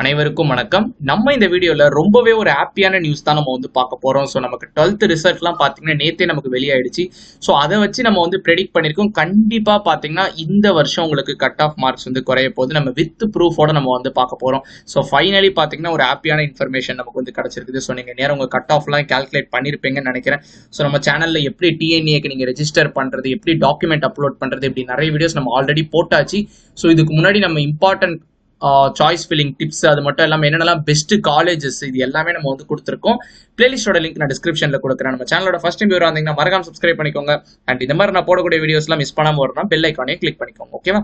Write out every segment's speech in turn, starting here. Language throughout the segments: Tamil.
அனைவருக்கும் வணக்கம். நம்ம இந்த வீடியோல ரொம்பவே ஒரு ஹாப்பியான நியூஸ் தான் நம்ம வந்து பார்க்க போறோம். ஸோ நமக்கு 12th ரிசல்ட்லாம் பார்த்தீங்கன்னா நேத்தே நமக்கு வெளியாயிடுச்சு. ஸோ அதை வச்சு நம்ம வந்து ப்ரெடிக்ட் பண்ணியிருக்கோம். கண்டிப்பா பார்த்தீங்கன்னா இந்த வருஷம் உங்களுக்கு கட் ஆஃப் மார்க்ஸ் வந்து குறைய போகுது. நம்ம வித் ப்ரூஃபோட நம்ம வந்து பார்க்க போறோம். ஸோ ஃபைனலி பார்த்தீங்கன்னா ஒரு ஹாப்பியான இன்ஃபர்மேஷன் நமக்கு வந்து கிடைச்சிருக்குது. ஸோ நீங்க நேரம் உங்க கட் ஆஃப்லாம் கால்குலேட் பண்ணிருப்பீங்கன்னு நினைக்கிறேன். ஸோ நம்ம சேனல்ல எப்படி டிஎன்ஏக்கு நீங்க ரெஜிஸ்டர் பண்றது, எப்படி டாக்குமெண்ட் அப்லோட் பண்றது, இப்படி நிறைய வீடியோஸ் நம்ம ஆல்ரெடி போட்டாச்சு. ஸோ இதுக்கு முன்னாடி நம்ம இம்பார்ட்டன்ட் சாய்ஸ் ஃபில்லிங் டிப்ஸ், அது மட்டும் இல்லாமல் என்னென்னலாம் பெஸ்ட் காலேஜஸ், இது எல்லாமே நம்ம வந்து கொடுத்துருக்கோம். பிளேலிஸ்டோட லிங்க் நான் டிஸ்கிரிப்ஷனில் கொடுக்குறேன். நம்ம சேனலோட ஃபர்ஸ்ட் டைம் வியூவர் வந்தீங்கன்னா மறக்காம சப்ஸ்கிரைப் பண்ணிக்கோங்க. அண்ட் இந்த மாதிரி நான் போடக்கூடிய வீடியோஸ்லாம் மிஸ் பண்ணாமல் வரணும், பெல் ஐக்கானே கிளிக் பண்ணிக்கோங்க. ஓகேவா?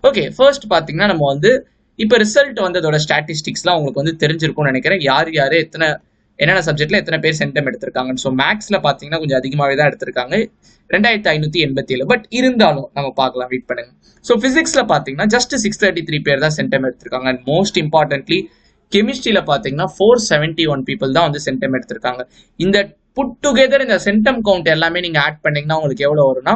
ஓகே, ஃபர்ஸ்ட் பார்த்தீங்கன்னா நம்ம வந்து இப்போ ரிசல்ட் வந்து அதோட ஸ்டாட்டிஸ்டிக்ஸ்லாம் உங்களுக்கு வந்து தெரிஞ்சிருக்கும்னு நினைக்கிறேன். யார் என்னென்ன சப்ஜெக்ட்ல எத்தனை பேர் சென்டம் எடுத்திருக்காங்க. ஸோ மேக்ஸ்ல பார்த்தீங்கன்னா கொஞ்சம் அதிகமாகவே தான் எடுத்திருக்காங்க, 2587. பட் இருந்தாலும் நம்ம பார்க்கலாம், வெயிட் பண்ணுங்க. ஸோ பிசிக்ஸ்ல பார்த்தீங்கன்னா ஜஸ்ட் 633 பேர் தான் சென்டம் எடுத்திருக்காங்க. அண்ட் மோஸ்ட் இம்பார்ட்டன்ட்லி கெமிஸ்ட்ரியில பார்த்தீங்கன்னா 471 பீப்புள் தான் வந்து சென்டம் எடுத்திருக்காங்க. இந்த புட் டுகெதர் இந்த சென்டம் கவுண்ட் எல்லாமே நீங்க ஆட் பண்ணீங்கன்னா உங்களுக்கு எவ்வளவு வரும்னா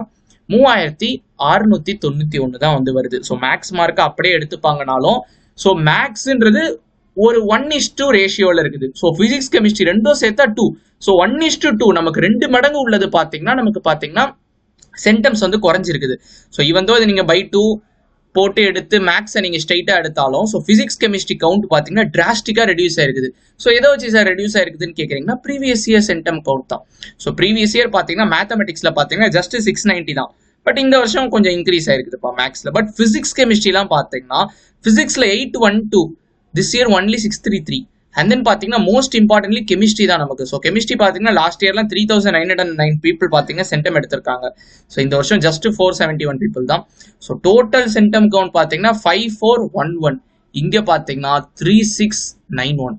3691 தான் வந்து வருது. ஸோ மேக்ஸ் மார்க் அப்படியே எடுத்துப்பாங்கனாலும், ஸோ மேக்ஸ்ன்றது ஒரு 1:2 ரேஷியோல இருக்குது. ஸோ பிசிக்ஸ் கெமிஸ்ட்ரி ரெண்டும் சேர்த்தா 2. ஸோ 1:2 நமக்கு 2 மடங்கு உள்ளது பார்த்தீங்கன்னா நமக்கு பார்த்தீங்கன்னா சென்டம்ஸ் வந்து குறைஞ்சிருக்குது. ஸோ இவன் தான் நீங்க பை 2 போட்டு எடுத்து மேக்ஸை நீங்க ஸ்ட்ரைட்டா எடுத்தாலும், ஸோ பிசிக்ஸ் கெமிஸ்ட்ரி கவுண்ட் பார்த்தீங்கன்னா டிராஸ்டிக்கா ரெடியூஸ் ஆயிருக்குது. ஸோ எதை வச்சு சார் ரெடியூஸ் ஆயிருக்குதுன்னு கேட்குறீங்கன்னா ப்ரீவியஸ் இயர் சென்டம் கவுண்ட் தான். ஸோ ப்ரீவியஸ் இயர் பார்த்தீங்கன்னா மேத்தமெட்டிக்ஸ்ல பார்த்தீங்கன்னா ஜஸ்ட் 690 தான். பட் இந்த வருஷம் கொஞ்சம் இன்க்ரீஸ் ஆயிருக்குதுப்பா மேக்ஸ்ல. பட் பிசிக்ஸ் கெமிஸ்ட்ரிலாம் பார்த்தீங்கன்னா பிசிக்ஸ்ல 812, this year only 633. and then பாத்தீங்கன்னா மோஸ்ட் இம்பார்ட்டன்ட்லி கெமிஸ்ட்ரி தான் நமக்கு. ஸோ கெமிஸ்ட்ரி பாத்தீங்கன்னா லாஸ்ட் இயர்லாம் 3909 பீப்புள் பாத்தீங்கன்னா சென்டம் எடுத்திருக்காங்க. ஸோ இந்த வருஷம் ஜஸ்ட் 471 பீப்புள் தான். ஸோ டோட்டல் சென்டம் கவுண்ட் பாத்தீங்கன்னா 5411, இங்க பாத்தீங்கன்னா 3691.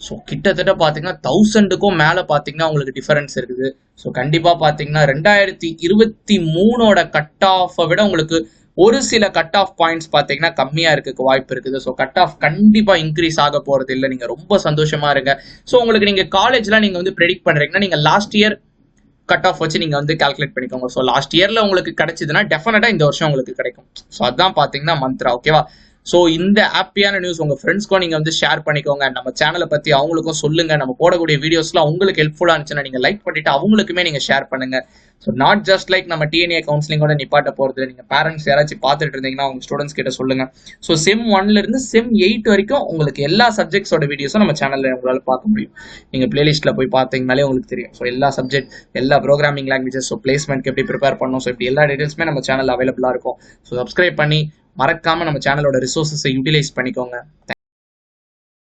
ஸோ கிட்டத்தட்ட பாத்தீங்கன்னா 1000க்கும் மேல பாத்தீங்கன்னா உங்களுக்கு டிஃபரன்ஸ் இருக்குது. ஸோ கண்டிப்பா பாத்தீங்கன்னா 2023 கட் ஆஃபை விட உங்களுக்கு ஒரு சில கட் ஆஃப் பாயிண்ட்ஸ் பார்த்தீங்கன்னா கம்மியா இருக்க வாய்ப்பு இருக்குது. ஸோ கட் ஆஃப் கண்டிப்பா இன்க்ரீஸ் ஆக போறது இல்லை. நீங்க ரொம்ப சந்தோஷமா இருங்க. ஸோ உங்களுக்கு நீங்க காலேஜ்லாம் நீங்க வந்து ப்ரெடிக்ட் பண்றீங்கன்னா நீங்க லாஸ்ட் இயர் கட் ஆஃப் வச்சு நீங்க வந்து கால்குலேட் பண்ணிக்கோங்க. ஸோ லாஸ்ட் இயர்ல உங்களுக்கு கிடைச்சதுன்னா டெஃபினட்டா இந்த வருஷம் உங்களுக்கு கிடைக்கும். ஸோ அதான் பாத்தீங்கன்னா மந்த்ரா. ஓகேவா? ஸோ இந்த ஹாப்பியான நியூஸ் உங்க ஃப்ரெண்ட்ஸ்க்கும் நீங்க வந்து ஷேர் பண்ணிக்கோங்க. நம்ம சேனலை பத்தி அவங்களுக்கும் சொல்லுங்க. நம்ம போடக்கூடிய வீடியோஸ்லாம் உங்களுக்கு ஹெல்ப்ஃபுல்லா இருந்துச்சுன்னா நீங்க லைக் பண்ணிட்டு அவங்களுக்குமே நீங்க ஷேர் பண்ணுங்க. ஸோ நாட் ஜஸ்ட் லைக் நம்ம டிஎன்ஏ கவுன்சிலிங்கோட நிப்பாட்ட போறது. நீங்க பேரண்ட்ஸ் யாராச்சும் பார்த்துட்டு இருந்தீங்கன்னா உங்க ஸ்டூடெண்ட்ஸ் கிட்ட சொல்லுங்க. ஸோ செம் 1ல இருந்து செம் 8 வரைக்கும் உங்களுக்கு எல்லா சப்ஜெக்ட்ஸோட வீடியோஸும் நம்ம சேனல்ல உங்களால பார்க்க முடியும். நீங்க பிளேலிஸ்ட்ல போய் பார்த்தீங்கனாலே உங்களுக்கு தெரியும். ஸோ எல்லா சப்ஜெக்ட், எல்லா ப்ரோக்ராமிங் லாங்குவேஜஸ், ஸோ பிளேஸ்மெண்ட்க்கு எப்படி ப்ரிப்பேர் பண்ணணும், ஸோ இப்படி எல்லா டீடைல்ஸுமே நம்ம சேனல் அவைலபிளா இருக்கும். ஸோ சப்ஸ்கிரைப் பண்ணி மறக்காம நம்ம சேனலோட ரிசோர்ஸஸை யூட்டிலைஸ் பண்ணிக்கோங்க.